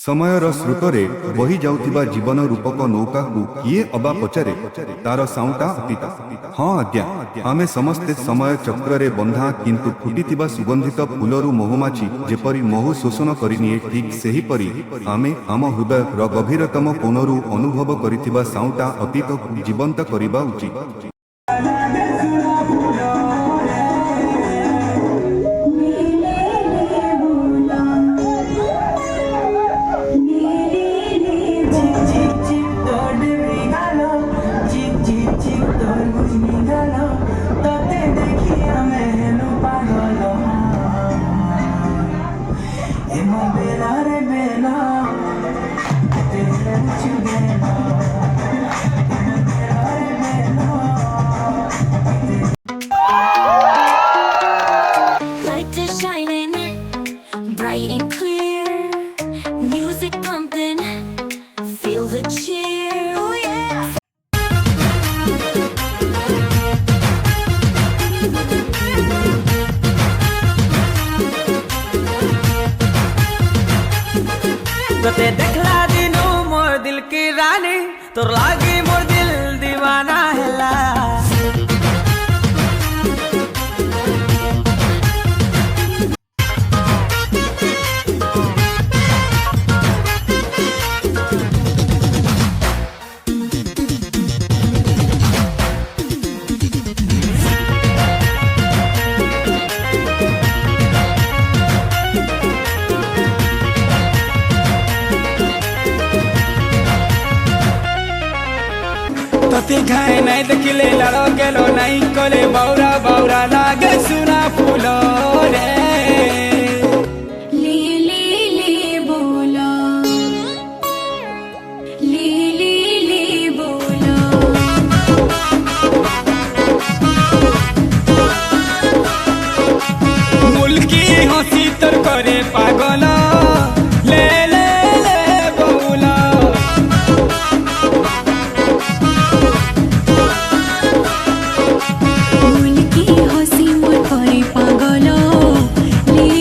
समयर स्रोतरे बही जाउथिबा जीवन रूपक नौका को किए अबा पचारे तार साउटा अतीत। हाँ आज्ञा, आमे समस्ते समय चक्र रे बंधा किंतु फुटिथिबा सुगंधित फूलरू महुमाछी जेपरी महु शोषण करिनिए ठीक सेही परी आमे आम हृदय र गभीरतम कोणरू अनुभव करिथिबा साउटा अतीत को जीवंत करिबा उचित। Lights are shining bright and clear, music pumping, feel the cheer. Oh yeah. ते देखला दिनो मोर दिल की रानी तोर लागी मोर दिल दीवाना हैला। तोती खाए नहीं देखिले लड़ो गेलो नहीं कोले बौरा बौरा लागे सुना फूलो रे। ली ली ली बोला, ली ली ली बोला। मुल्की हंसी तोर करे पागल ले ले ले बौला। मुल्की हंसी मोर करे पागल, ली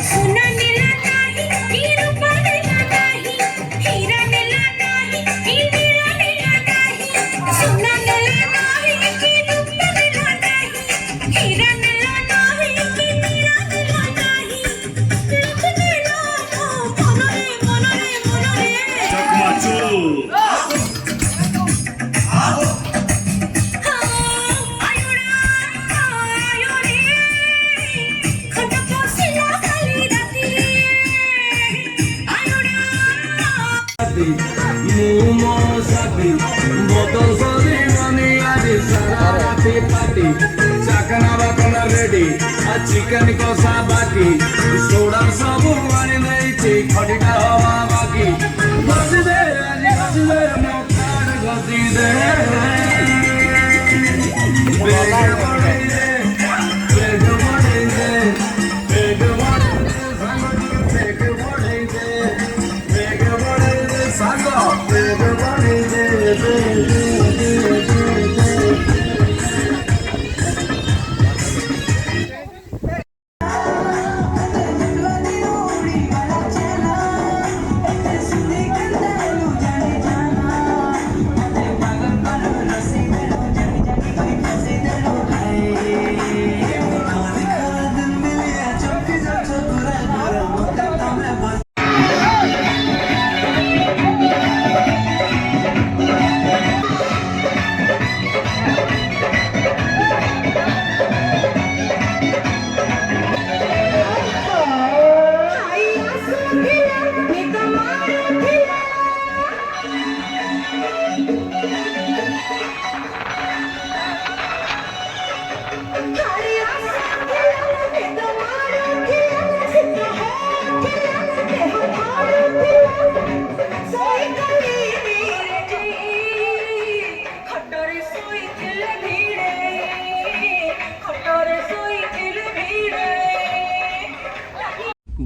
सोना नीला नाही ही रूपा नीला नाही हीरा नीला नाही ही नीरा नीला नाही सोना नीला नाही ही रूपा नीला नाही हीरा नीला नाही ही नीरा नीला नाही लख नीला मनरे मनरे मनरे चिकन कषा बाकी सोडा सब आनी नहीं खटिका हवा बाकी घसी दे मो कार्ड घसी दे बेग बढ़े दे बेग बढ़े दे बेग बढ़े दे बेग बढ़े दे सागो बेग बढ़े दे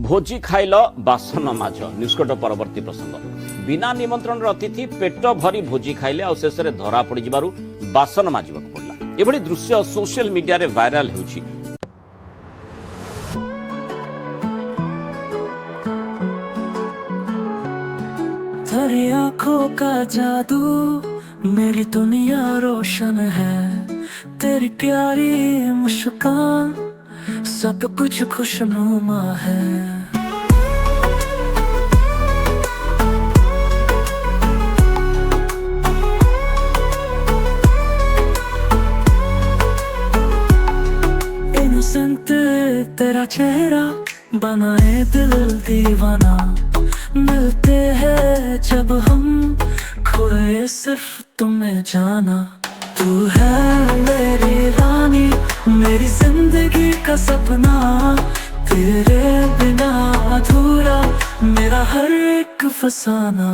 भोजी खाइल बासन माझ निष्कट परवर्ती प्रसंग बिना निमंत्रण अतिथि पेट भरी भोजी खाइले आ शेष में धरा पड़ जिबारु बासन माजिबाक पड़ला एभली दृश्य सोशल मीडिया रे वायरल हेउछि। तेरी आंखों का जादू मेरी दुनिया रोशन है तेरी प्यारी मुस्कान सब कुछ खुशनुमा है। इनोसेंट तेरा चेहरा बनाए दिल दीवाना मिलते हैं जब हम खोए सिर्फ तुम्हें जाना तू है मेरी रानी मेरी जिंदगी का सपना तेरे बिना अधूरा मेरा हर एक फसाना।